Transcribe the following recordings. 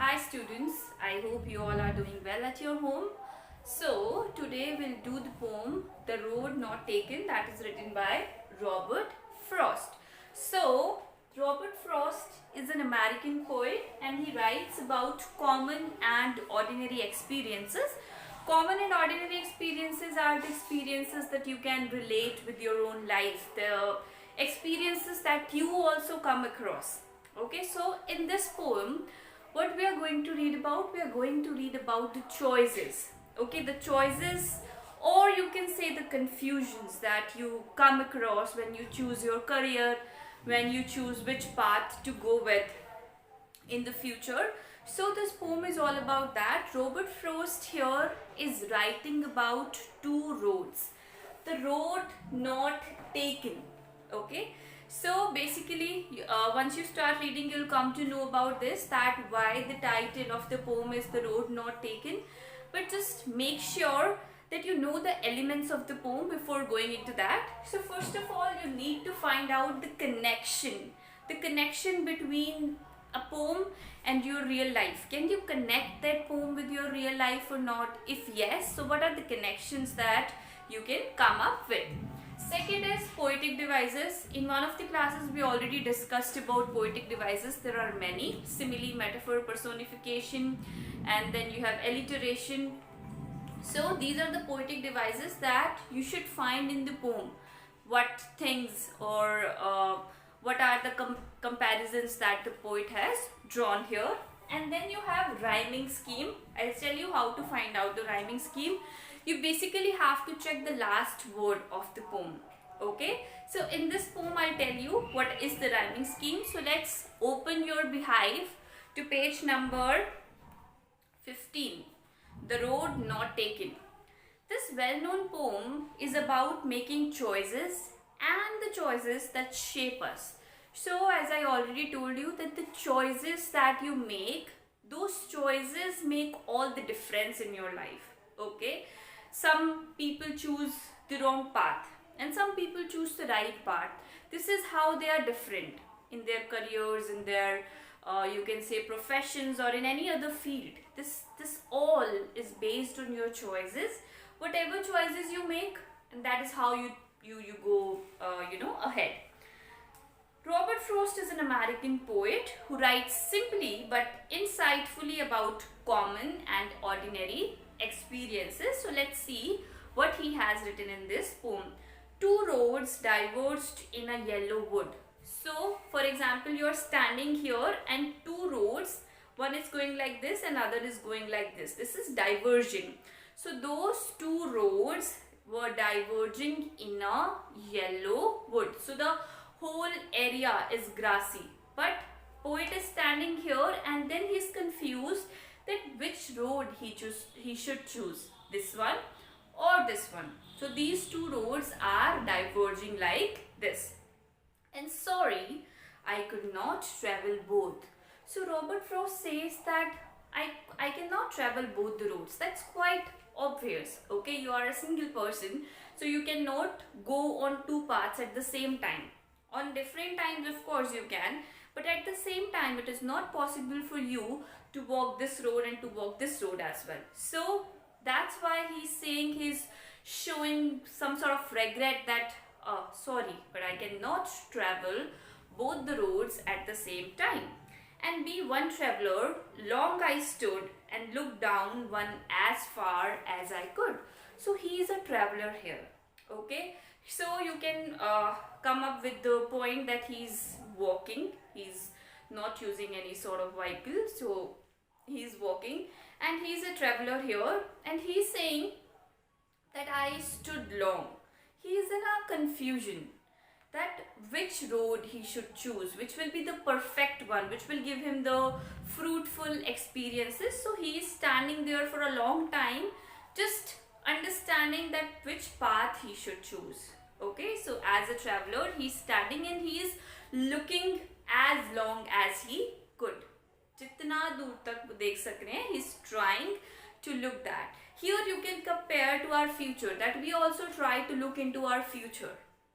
Hi students, I hope you all are doing well at your home. So today we'll do the poem The Road Not Taken, that is written by Robert Frost. So Robert Frost is an American poet and he writes about common and ordinary experiences. Common and ordinary experiences are the experiences that you can relate with your own life, the experiences that you also come across. Okay, so in this poem, what we are going to read about, we are going to read about the choices. Okay, the choices, or you can say the confusions that you come across when you choose your career, when you choose which path to go with in the future. So this poem is all about that. Robert Frost here is writing about two roads. The road not taken. Okay. So basically, once you start reading, you'll come to know about this, that why the title of the poem is The Road Not Taken. But just make sure that you know the elements of the poem before going into that. So first of all, you need to find out the connection between a poem and your real life. Can you connect that poem with your real life or not? If yes, so what are the connections that you can come up with? Second is poetic devices. In one of the classes we already discussed about poetic devices. There are many: simile, metaphor, personification, and then you have alliteration. So these are the poetic devices that you should find in the poem. What things or what are the comparisons that the poet has drawn here. And then you have rhyming scheme. I'll tell you how to find out the rhyming scheme. You basically have to check the last word of the poem. Okay, so in this poem I'll tell you what is the rhyming scheme. So let's open your beehive to page number 15, The Road Not Taken. This well-known poem is about making choices and the choices that shape us. So as I already told you, that the choices that you make, those choices make all the difference in your life. Okay, some people choose the wrong path and some people choose the right path. This is how they are different in their careers, in their you can say professions, or in any other field. This all is based on your choices. Whatever choices you make, and that is how you go ahead. Robert Frost is an American poet who writes simply but insightfully about common and ordinary experiences. So let's see what he has written in this poem. Two roads diverged in a yellow wood. So for example, you are standing here and two roads, one is going like this and other is going like this. This is diverging. So those two roads were diverging in a yellow wood. So the whole area is grassy, but poet is standing here and then he is confused that which road he should choose, this one or this one. So these two roads are diverging like this. And sorry, I could not travel both. So Robert Frost says that I cannot travel both the roads. That's quite obvious. Okay, you are a single person, so you cannot go on two paths at the same time. On different times, of course, you can, but at the same time, it is not possible for you to walk this road and to walk this road as well. So that's why he's saying, he's showing some sort of regret that sorry, but I cannot travel both the roads at the same time. And be one traveler, long I stood and looked down one as far as I could. So he is a traveler here. Okay, so you can come up with the point that he's walking. He's not using any sort of vehicle, so he's walking and he's a traveler here, and he's saying that I stood long. He is in a confusion that which road he should choose, which will be the perfect one, which will give him the fruitful experiences. So he is standing there for a long time, just understanding that which path he should choose. Okay, so as a traveler, he's standing and he is looking as long as he could. Jitna dur tak dekh sakte hain, he's trying to look that. Here you can compare to our future, that we also try to look into our future.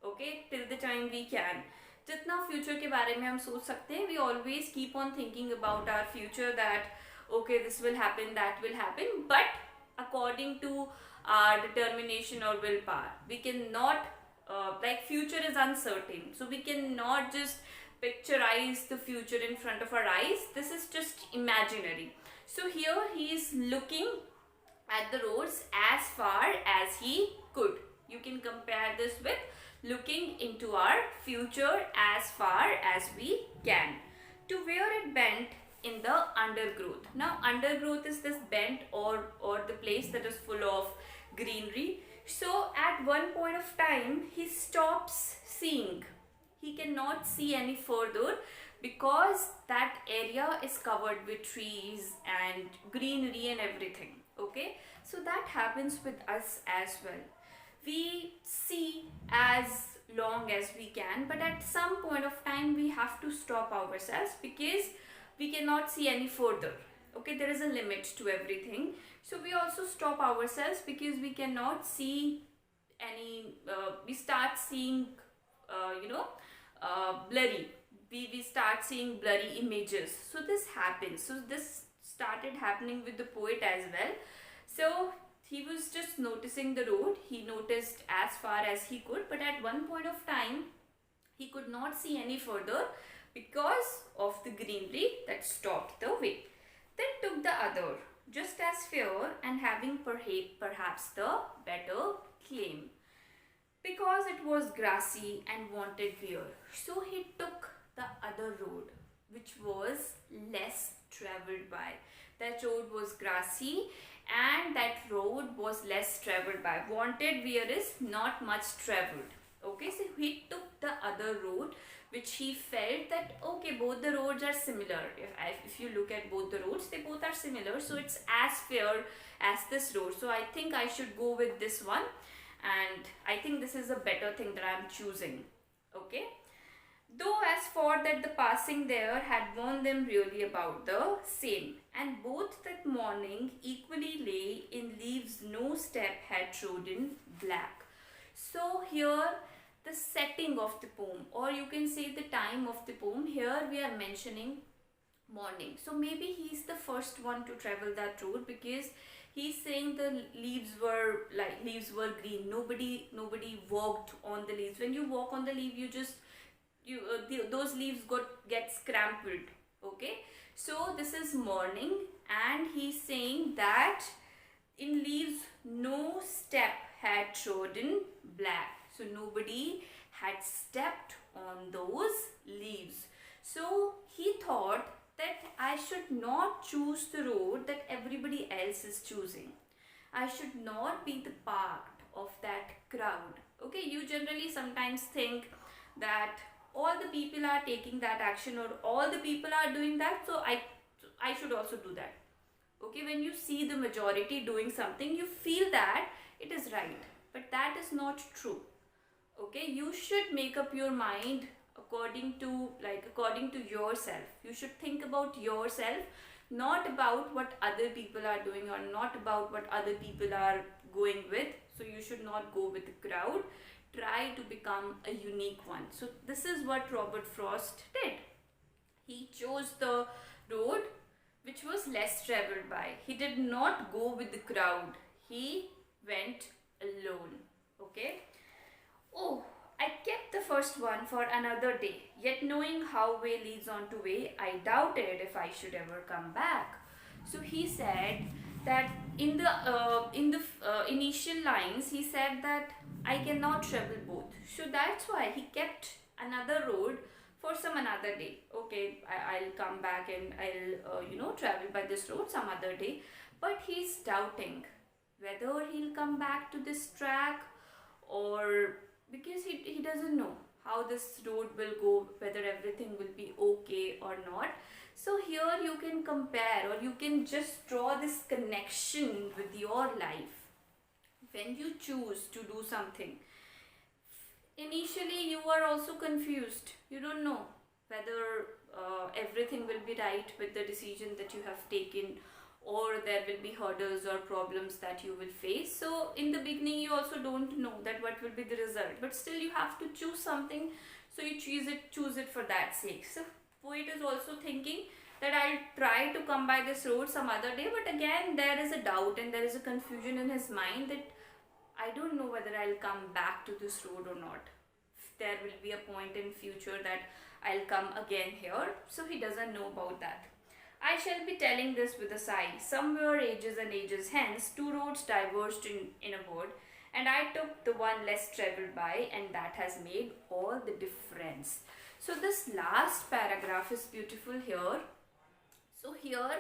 Okay, till the time we can. जितना future के बारे में हम सोच सकते हैं, we always keep on thinking about our future, that okay, this will happen, that will happen, but according to our determination or willpower. We cannot, like, future is uncertain, so we cannot just picturize the future in front of our eyes. This is just imaginary. So here he is looking at the roads as far as he could. You can compare this with looking into our future as far as we can. To where it bent in the undergrowth. Now undergrowth is this bent or the place that is full of greenery. So at one point of time he stops seeing. He cannot see any further because that area is covered with trees and greenery and everything. Okay, so that happens with us as well. We see as long as we can, but at some point of time we have to stop ourselves because we cannot see any further. Okay, there is a limit to everything. So we also stop ourselves because we cannot see any, we start seeing, blurry. We start seeing blurry images. So this happens. So this started happening with the poet as well. So he was just noticing the road. He noticed as far as he could, but at one point of time he could not see any further because of the greenery that stopped the way. Then took the other, just as fair and having perhaps the better claim, because it was grassy and wanted wear. So he took the other road, which was less travelled by. That road was grassy and that road was less travelled by. Wanted wear is not much travelled. Okay, so he took the other road which he felt that, okay, both the roads are similar. If you look at both the roads, they both are similar, so it's as fair as this road, so I think I should go with this one, and I think this is a better thing that I'm choosing. Okay, though as for that the passing there had warned them really about the same, and both that morning equally lay in leaves no step had trodden black. So here the setting of the poem, or you can say the time of the poem, here we are mentioning morning. So maybe he's the first one to travel that road because he's saying the leaves were green. Nobody walked on the leaves. When you walk on the leaf, those leaves get scrambled. Okay, so this is morning, and he's saying that in leaves no step had trodden black. So nobody had stepped on those leaves. So he thought that I should not choose the road that everybody else is choosing. I should not be the part of that crowd. Okay, you generally sometimes think that all the people are taking that action, or all the people are doing that, so I should also do that. Okay, when you see the majority doing something, you feel that it is right, but that is not true. Okay, you should make up your mind according to yourself. You should think about yourself, not about what other people are doing, or not about what other people are going with. So you should not go with the crowd. Try to become a unique one. So this is what Robert Frost did. He chose the road which was less travelled by. He did not go with the crowd. He went alone. Okay. Oh, I kept the first one for another day, yet knowing how way leads on to way, I doubted if I should ever come back. So he said that in the initial lines, he said that I cannot travel both. So that's why he kept another road for some another day. Okay, I'll come back and I'll travel by this road some other day. But he's doubting whether he'll come back to this track, or because he doesn't know how this road will go, whether everything will be okay or not. So here you can compare, or you can just draw this connection with your life. When you choose to do something, initially you are also confused. You don't know whether everything will be right with the decision that you have taken, or there will be hurdles or problems that you will face. So in the beginning you also don't know that what will be the result, but still you have to choose something, so you choose it for that sake. So poet is also thinking that I'll try to come by this road some other day, but again there is a doubt and there is a confusion in his mind that I don't know whether I'll come back to this road or not. There will be a point in future that I'll come again here, so he doesn't know about that. I shall be telling this with a sigh. Somewhere ages and ages hence, two roads diverged in a wood, and I took the one less traveled by, and that has made all the difference. So this last paragraph is beautiful here. So here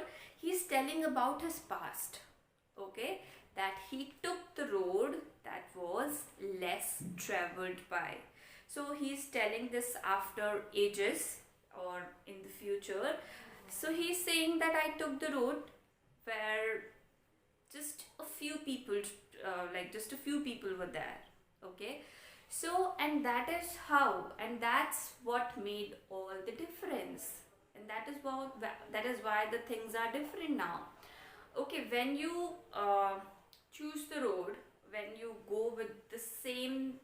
he's telling about his past, okay, that he took the road that was less traveled by. So he's telling this after ages or in the future. So he's saying that I took the road where just a few people, just a few people were there, okay. So, and that is how, and that's what made all the difference, and that is why the things are different now. Okay, when you choose the road, when you go with the same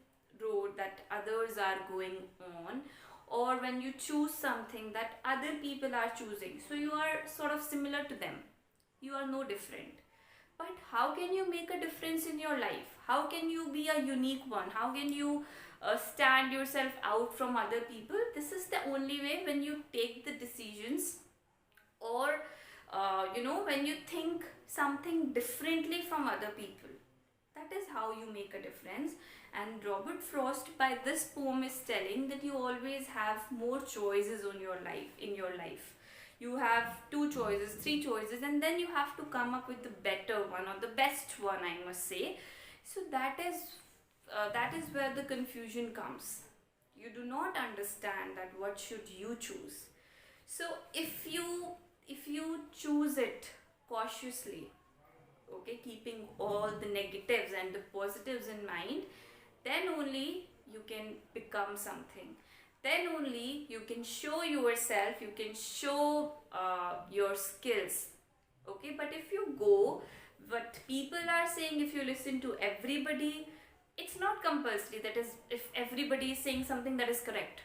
road that others are going on, or when you choose something that other people are choosing, so you are sort of similar to them, you are no different. But how can you make a difference in your life? How can you be a unique one? How can you stand yourself out from other people? This is the only way, when you take the decisions, or when you think something differently from other people. That is how you make a difference. And Robert Frost by this poem is telling that you always have more choices in your life. You have 2 choices, 3 choices, and then you have to come up with the better one, or the best one, I must say. So that is where the confusion comes. You do not understand that what should you choose. So if you choose it cautiously, okay, keeping all the negatives and the positives in mind, then only you can become something. Then only you can show yourself, you can show your skills, okay. But if you go what people are saying, if you listen to everybody, it's not compulsory that is if everybody is saying something that is correct,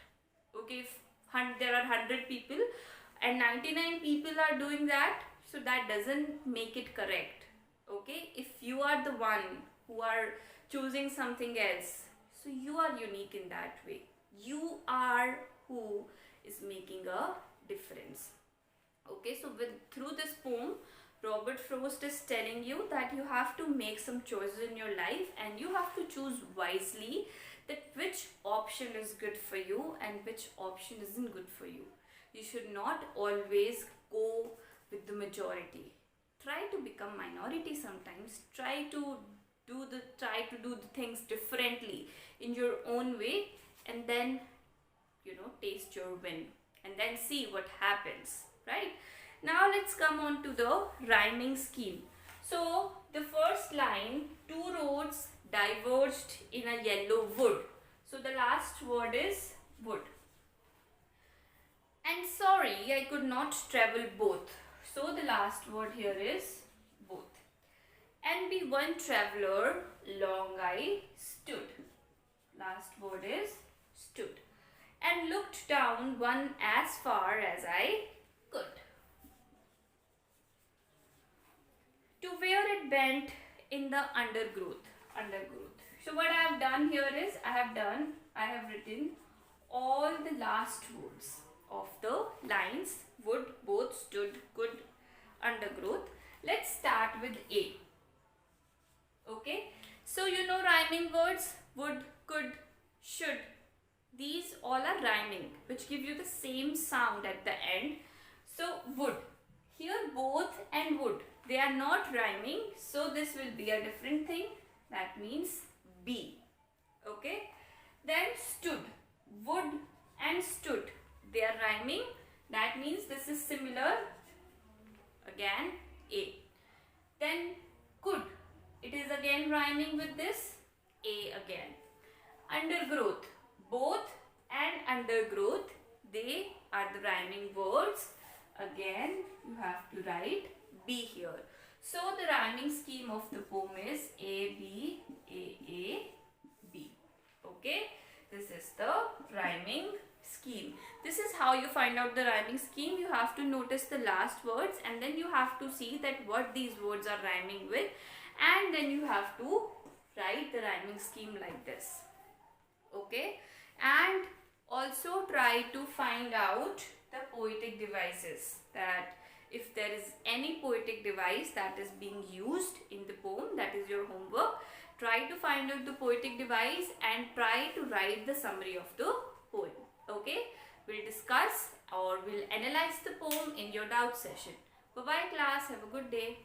okay. If there are 100 people and 99 people are doing that, so that doesn't make it correct, okay. If you are the one who are choosing something else, so you are unique in that way. You are who is making a difference, okay. So through this poem, Robert Frost is telling you that you have to make some choices in your life, and you have to choose wisely that which option is good for you and which option isn't good for you. You should not always go with the majority. Try to become minority sometimes. Try to do the things differently in your own way, and then taste your win, and then see what happens, right? Now let's come on to the rhyming scheme. So the first line, 2 roads diverged in a yellow wood. So the last word is wood. And sorry, I could not travel both. So the last word here is both. And be one traveler, long I stood. Last word is stood. And looked down one as far as I could. To where it bent in the undergrowth. So what I have done here is, I have written all the last words of the lines: would, both, stood, could, undergrowth. Let's start with A. Okay, so rhyming words: would, could, should. These all are rhyming, which give you the same sound at the end. So would, here both and would, they are not rhyming, so this will be a different thing. That means B. Okay, then stood, would and stood, they are rhyming. That means this is similar. Again A. Then could, it is again rhyming with this. A again. Undergrowth, both and undergrowth, they are the rhyming words. Again you have to write B here. So the rhyming scheme of the poem is A, B, A, B. Okay, this is the rhyming scheme. This is how you find out the rhyming scheme. You have to notice the last words and then you have to see that what these words are rhyming with, and then you have to write the rhyming scheme like this. Okay, and also try to find out the poetic devices, that if there is any poetic device that is being used in the poem, that is your homework. Try to find out the poetic device and try to write the summary of the poem. Okay, we'll discuss or we'll analyze the poem in your doubt session. Bye bye class, have a good day.